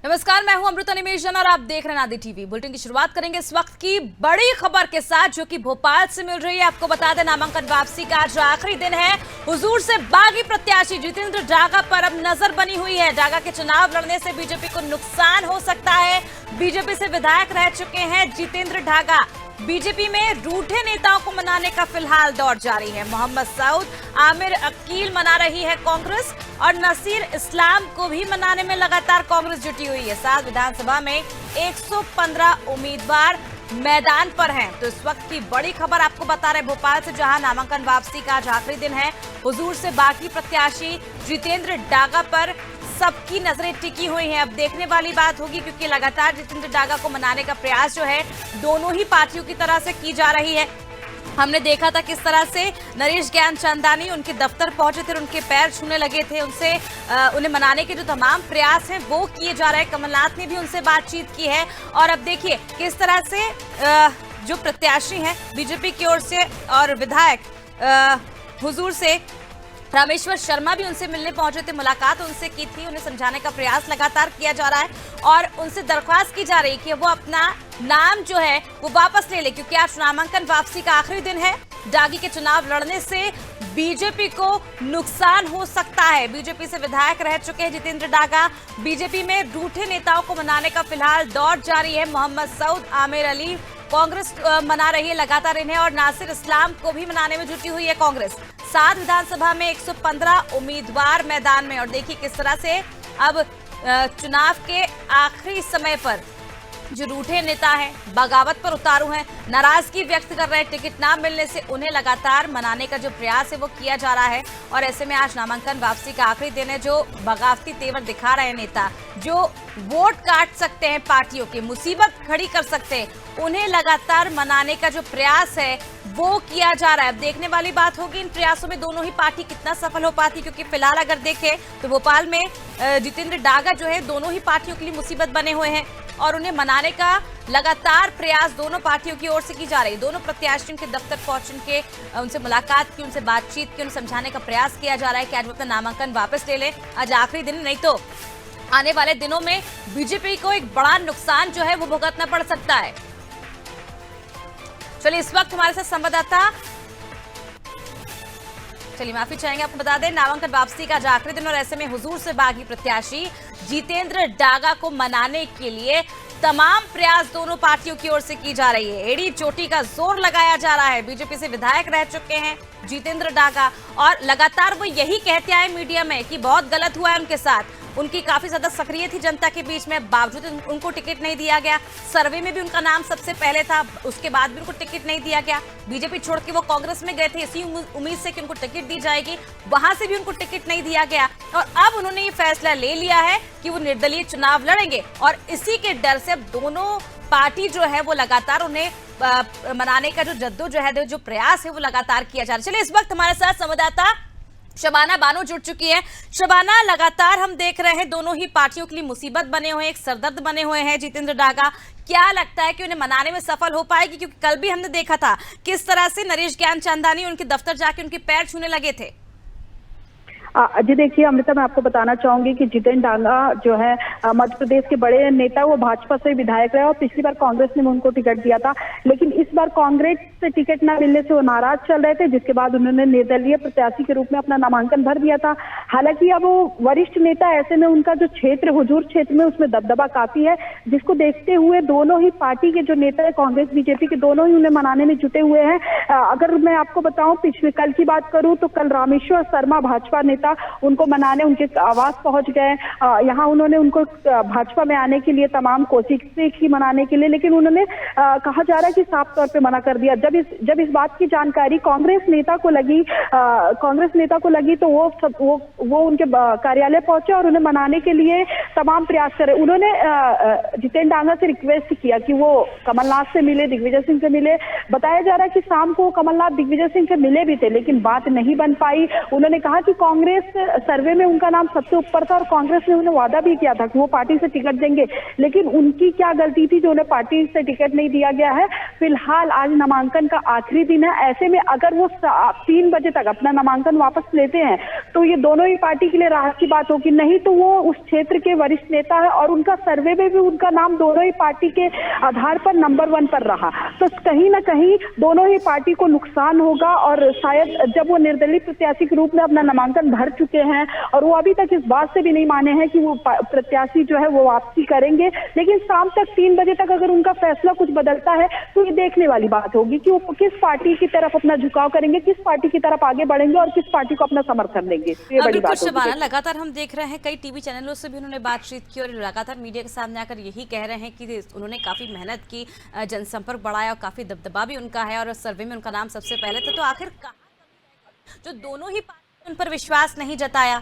नमस्कार, मैं हूं अमृता निमेशन और आप देख रहे हैं आदि टीवी। बुलेटिन की शुरुआत करेंगे इस वक्त की बड़ी खबर के साथ जो कि भोपाल से मिल रही है। आपको बता दें, नामांकन वापसी का आज आखिरी दिन है। हुजूर से बागी प्रत्याशी जितेंद्र डागा पर अब नजर बनी हुई है। डागा के चुनाव लड़ने से बीजेपी को नुकसान हो सकता है। बीजेपी से विधायक रह चुके हैं जितेंद्र डागा। बीजेपी में रूठे नेताओं को मनाने का फिलहाल दौर जारी है। मोहम्मद सऊद, आमिर अकील मना रही है कांग्रेस और नसीर इस्लाम को भी मनाने में लगातार कांग्रेस जुटी हुई है। साथ विधानसभा में 115 उम्मीदवार मैदान पर हैं। तो इस वक्त की बड़ी खबर आपको बता रहे भोपाल से, जहां नामांकन वापसी का आज आखिरी दिन है। हुजूर से बागी प्रत्याशी जितेंद्र डागा पर सबकी नजरें टिकी हुई हैं। अब देखने वाली बात होगी, क्योंकि लगातार जितेंद्र डागा को मनाने का प्रयास जो है दोनों ही पार्टियों की तरह से की जा रही है। हमने देखा था किस तरह से नरेश ज्ञानचंदानी उनके दफ्तर पहुंचे थे, उनके पैर छूने लगे थे, उन्हें मनाने के जो तमाम प्रयास हैं वो किए जा रहे हैं। कमलनाथ ने भी उनसे बातचीत की है और अब देखिए किस तरह से जो प्रत्याशी हैं बीजेपी की ओर से और विधायक हुजूर से रामेश्वर शर्मा भी उनसे मिलने पहुंचे थे, मुलाकात उनसे की थी। उन्हें समझाने का प्रयास लगातार किया जा रहा है और उनसे दरख्वास्त की जा रही है कि वो अपना नाम जो है वो वापस ले ले, क्योंकि आज नामांकन वापसी का आखिरी दिन है। डागी के चुनाव लड़ने से बीजेपी को नुकसान हो सकता है। बीजेपी से विधायक रह चुके हैं जितेंद्र डागा। बीजेपी में रूठे नेताओं को मनाने का फिलहाल दौर जारी है। मोहम्मद सऊद, आमिर अली कांग्रेस मना रही है लगातार इन्हें और नासिर इस्लाम को भी मनाने में जुटी हुई है कांग्रेस। 7 विधानसभा में 115 उम्मीदवार मैदान में और देखिए किस तरह से अब चुनाव के आखिरी समय पर जो रूठे नेता हैं, बगावत पर उतारू हैं, नाराजगी व्यक्त कर रहे हैं, टिकट ना मिलने से उन्हें लगातार मनाने का जो प्रयास है वो किया जा रहा है। और ऐसे में आज नामांकन वापसी का आखिरी दिन है। जो बगावती तेवर दिखा रहे हैं नेता, जो वोट काट सकते हैं पार्टियों की, मुसीबत खड़ी कर सकते हैं, उन्हें लगातार मनाने का जो प्रयास है वो किया जा रहा है। अब देखने वाली बात होगी इन प्रयासों में दोनों ही पार्टी कितना सफल हो पाती, क्योंकि फिलहाल अगर देखें तो भोपाल में जितेंद्र डागा जो है दोनों ही पार्टियों के लिए मुसीबत बने हुए हैं और उन्हें मनाने का लगातार प्रयास दोनों पार्टियों की ओर से की जा रही है। दोनों प्रत्याशियों के दफ्तर पहुंच के उनसे मुलाकात की, उनसे बातचीत की, उन्हें समझाने का प्रयास किया जा रहा है कि आज वो अपना नामांकन वापस ले लें। आज आखिरी दिन, नहीं तो आने वाले दिनों में बीजेपी को एक बड़ा नुकसान जो है वो भुगतना पड़ सकता है। चलिए, इस वक्त हमारे साथ संवाददाता, चलिए माफी चाहेंगे, आपको बता दें नामांकन वापसी का आज आखिरी दिन और ऐसे में हुजूर से बागी प्रत्याशी जितेंद्र डागा को मनाने के लिए तमाम प्रयास दोनों पार्टियों की ओर से की जा रही है। एड़ी चोटी का जोर लगाया जा रहा है। बीजेपी से विधायक रह चुके हैं जितेंद्र डागा और लगातार वो यही कहते आए मीडिया में कि बहुत गलत हुआ है उनके साथ। उनकी काफी ज्यादा सक्रिय थी जनता के बीच में, बावजूद उनको टिकट नहीं दिया गया। सर्वे में भी उनका नाम सबसे पहले था, उसके बाद भी उनको टिकट नहीं दिया गया। बीजेपी छोड़ के वो कांग्रेस में गए थे इसी उम्मीद से कि उनको टिकट दी जाएगी, वहां से भी उनको टिकट नहीं दिया गया और अब उन्होंने ये फैसला ले लिया है कि वो निर्दलीय चुनाव लड़ेंगे और इसी के डर से अब दोनों पार्टी जो है वो लगातार उन्हें मनाने का जो जद्दोजहद है, जो प्रयास है वो लगातार किया जा रहा है। चलिए, इस वक्त हमारे साथ संवाददाता शबाना बानो जुड़ चुकी है। शबाना, लगातार हम देख रहे हैं दोनों ही पार्टियों के लिए मुसीबत बने हुए हैं, एक सरदर्द बने हुए हैं जितेंद्र डागा। क्या लगता है कि उन्हें मनाने में सफल हो पाएगी? क्योंकि कल भी हमने देखा था किस तरह से नरेश ज्ञानचंदानी उनके दफ्तर जाके उनके पैर छूने लगे थे। जी देखिए अमृता, मैं आपको बताना चाहूंगी कि जितेंद्र डागा जो है मध्य प्रदेश के बड़े नेता, वो भाजपा से विधायक रहे और पिछली बार कांग्रेस ने उनको टिकट दिया था, लेकिन इस बार कांग्रेस से टिकट न मिलने से वो नाराज चल रहे थे, जिसके बाद उन्होंने निर्दलीय प्रत्याशी के रूप में अपना नामांकन भर दिया था। हालांकि अब वो वरिष्ठ नेता, ऐसे में उनका जो क्षेत्र हुजूर क्षेत्र में उसमें दबदबा काफी है, जिसको देखते हुए दोनों ही पार्टी के जो नेता है, कांग्रेस बीजेपी के, दोनों ही उन्हें मनाने में जुटे हुए हैं। अगर मैं आपको बताऊं, पिछले कल की बात करूं तो कल रामेश्वर शर्मा भाजपा नेता उनको मनाने उनके आवास पहुंच गए। यहाँ उन्होंने उनको भाजपा में आने के लिए तमाम कोशिशें की मनाने के लिए, लेकिन उन्होंने कहा जा रहा है कि साफ तौर पे मना कर दिया। जब इस बात की जानकारी कांग्रेस नेता को लगी तो वो उनके कार्यालय पहुंचे और उन्हें मनाने के लिए तमाम प्रयास करे। उन्होंने जितेंद्र डागा से रिक्वेस्ट किया कि वो कमलनाथ से मिले, दिग्विजय सिंह से मिले, बताया जा रहा है कि शाम को कमलनाथ दिग्विजय सिंह से मिले भी थे, लेकिन बात नहीं बन पाई। उन्होंने कहा कि कांग्रेस सर्वे में उनका नाम सबसे ऊपर था और कांग्रेस ने उन्हें वादा भी किया था कि वो पार्टी से टिकट देंगे, लेकिन उनकी क्या गलती थी जो उन्हें पार्टी से टिकट नहीं दिया गया है। फिलहाल आज नामांकन का आखिरी दिन है, ऐसे में अगर वो 3 बजे तक अपना नामांकन वापस लेते हैं तो ये दोनों ही पार्टी के लिए राहत की बात होगी। नहीं तो वो उस क्षेत्र के वरिष्ठ नेता है और उनका सर्वे में भी उनका नाम दोनों ही पार्टी के आधार पर नंबर 1 पर रहा, तो कहीं ना कहीं दोनों ही पार्टी को नुकसान होगा। और शायद जब वो निर्दलीय प्रत्याशी के रूप में अपना नामांकन भर चुके हैं और वो अभी तक इस बात से भी नहीं माने हैं कि वो प्रत्याशी जो है वो वापसी करेंगे, लेकिन शाम तक 3 बजे तक अगर उनका फैसला कुछ बदलता है तो ये देखने वाली बात होगी कि वो किस पार्टी की तरफ अपना झुकाव करेंगे, किस पार्टी की तरफ आगे बढ़ेंगे और किस पार्टी को अपना समर्थन देंगे। ये बड़ी बात होगी। लगातार हम देख रहे हैं कई टीवी चैनलों से भी उन्होंने बातचीत की और लगातार मीडिया के सामने आकर यही कह रहे हैं कि उन्होंने काफी मेहनत की, जनसंपर्क बढ़ाया और काफी दबदबा भी उनका है और सर्वे में उनका नाम सबसे पहले था। तो आखिर जो दोनों ही पार्टी उन पर विश्वास नहीं जताया।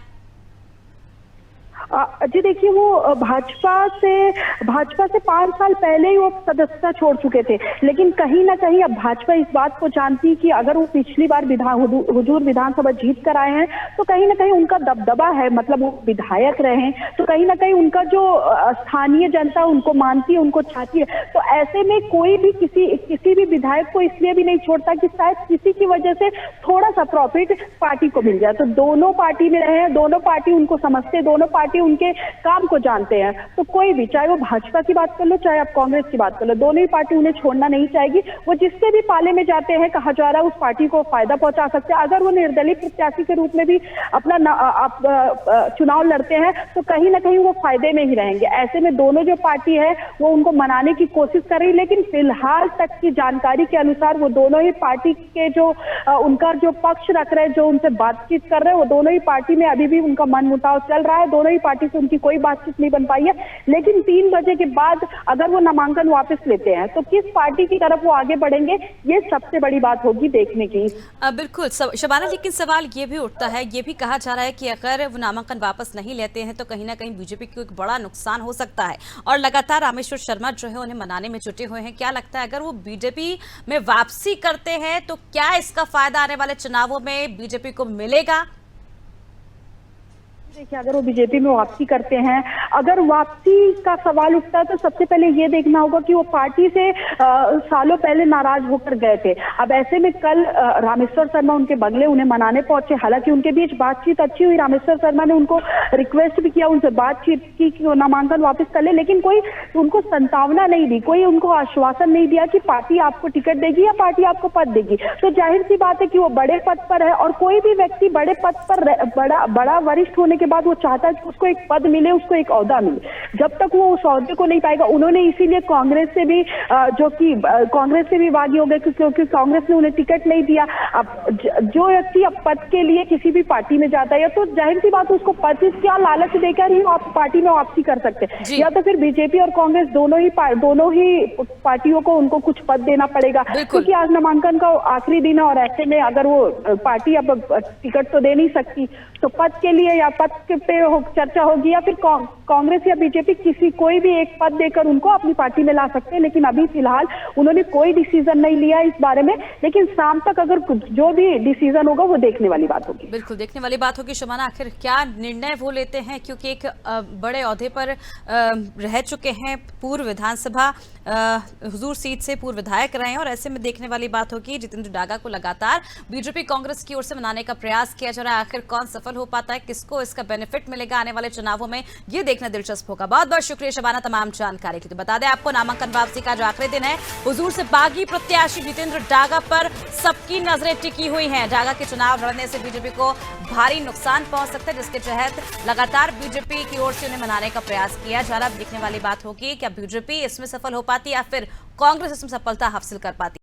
जी देखिए, वो भाजपा से 5 साल पहले ही वो सदस्यता छोड़ चुके थे, लेकिन कहीं ना कहीं अब भाजपा इस बात को जानती कि अगर वो पिछली बार हुजूर विधानसभा जीत कर आए हैं तो कहीं ना कहीं उनका दबदबा है, मतलब वो विधायक रहे हैं तो कहीं ना कहीं उनका जो स्थानीय जनता उनको मानती है, उनको चाहती है। तो ऐसे में कोई भी किसी भी विधायक को इसलिए भी नहीं छोड़ता कि शायद किसी की वजह से थोड़ा सा प्रॉफिट पार्टी को मिल जाए। तो दोनों पार्टी में रहे हैं, दोनों पार्टी उनको समझते, दोनों पार्टी उनके काम को जानते हैं, तो कोई भी, चाहे वो भाजपा की बात कर लो चाहे आप कांग्रेस की बात कर लो, दोनों ही पार्टी उन्हें छोड़ना नहीं चाहेगी। वो जिससे भी पाले में जाते हैं, कहा जा रहा है उस पार्टी को फायदा पहुंचा सकते हैं। अगर वो निर्दलीय प्रत्याशी के रूप में भी अपना चुनाव लड़ते हैं तो कहीं ना कहीं वो फायदे में ही रहेंगे। ऐसे में दोनों जो पार्टी है वो उनको मनाने की कोशिश कर रही, लेकिन फिलहाल तक की जानकारी के अनुसार वो दोनों ही पार्टी के जो उनका जो पक्ष रख रहे हैं, जो उनसे बातचीत कर रहे हैं, वो दोनों ही पार्टी में अभी भी उनका मनमुटाव चल रहा है। दोनों ही पार्टी से उनकी कोई बातचीत नहीं बन पाई है, लेकिन 3 बजे के बाद अगर वो नामांकन वापस लेते हैं तो किस पार्टी की तरफ वो आगे बढ़ेंगे, ये सबसे बड़ी बात होगी देखने की। बिल्कुल शबाना, लेकिन सवाल ये भी उठता है, ये भी कहा जा रहा है कि अगर वो नामांकन वापस नहीं लेते हैं तो कहीं ना कहीं बीजेपी को एक बड़ा नुकसान हो सकता है और लगातार रामेश्वर शर्मा जो है उन्हें मनाने में जुटे हुए हैं। क्या लगता है अगर वो बीजेपी में वापसी करते हैं तो क्या इसका फायदा आने वाले चुनावों में बीजेपी को मिलेगा? देखिए, अगर वो बीजेपी में वापसी करते हैं, अगर वापसी का सवाल उठता है तो सबसे पहले ये देखना होगा कि वो पार्टी से सालों पहले नाराज होकर गए थे। अब ऐसे में कल रामेश्वर शर्मा उनके बगले उन्हें मनाने पहुंचे, हालांकि उनके बीच बातचीत अच्छी हुई, रामेश्वर शर्मा ने उनको रिक्वेस्ट भी किया, उनसे बातचीत की कि वो नामांकन वापस कर ले, लेकिन कोई उनको संभावना नहीं दी, कोई उनको आश्वासन नहीं दिया कि पार्टी आपको टिकट देगी या पार्टी आपको पद देगी। तो जाहिर सी बात है कि वो बड़े पद पर है और कोई भी व्यक्ति बड़े पद पर बड़ा वरिष्ठ होने के बाद वो चाहता है कि उसको एक पद मिले, उसको एक ओहदा मिले। जब तक वो उस ओहदे को नहीं पाएगा, उन्होंने इसीलिए कांग्रेस से भी कांग्रेस से भी बागी हो गए क्योंकि कांग्रेस ने उन्हें टिकट नहीं दिया। अब जो व्यक्ति अब पद के लिए किसी भी पार्टी में जाता है तो जाहिर सी बात उसको पद क्या लालच देकर ही आप पार्टी में वापसी कर सकते हैं, या तो फिर बीजेपी और कांग्रेस दोनों ही पार्टियों को उनको कुछ पद देना पड़ेगा, क्योंकि आज नामांकन का आखिरी दिन है और ऐसे में अगर वो पार्टी अब टिकट तो दे नहीं सकती तो पद के लिए या पद पे चर्चा होगी या फिर कांग्रेस या बीजेपी कोई भी एक पद देकर उनको अपनी पार्टी में ला सकते हैं। लेकिन अभी फिलहाल उन्होंने कोई डिसीजन नहीं लिया इस बारे में, लेकिन शाम तक अगर जो भी डिसीजन होगा वो देखने वाली बात होगी। बिल्कुल देखने वाली बात होगी। शबाना, आखिर क्या निर्णय वो लेते हैं, क्योंकि एक बड़े ओहदे पर रह चुके हैं, पूर्व विधानसभा हुजूर सीट से पूर्व विधायक रहे हैं और ऐसे में देखने वाली बात होगी। जितेंद्र डागा को लगातार बीजेपी कांग्रेस की ओर से मनाने का प्रयास किया जा रहा है, आखिर कौन सफल हो पाता है, किसको इसका बेनिफिट मिलेगा आने वाले चुनावों में, ये देखना दिलचस्प होगा। बहुत बहुत शुक्रिया शबाना तमाम जानकारी के लिए। बता दें आपको नामांकन वापसी का जो आखिरी दिन है, हुजूर से बागी प्रत्याशी जितेंद्र डागा पर सबकी नजरें टिकी हुई हैं। डागा के चुनाव लड़ने से बीजेपी को भारी नुकसान पहुंच सकता है, जिसके तहत लगातार बीजेपी की ओर से उन्हें मनाने का प्रयास किया जा रहा है। देखने वाली बात होगी क्या बीजेपी इसमें सफल हो पाती या फिर कांग्रेस इसमें सफलता हासिल कर पाती।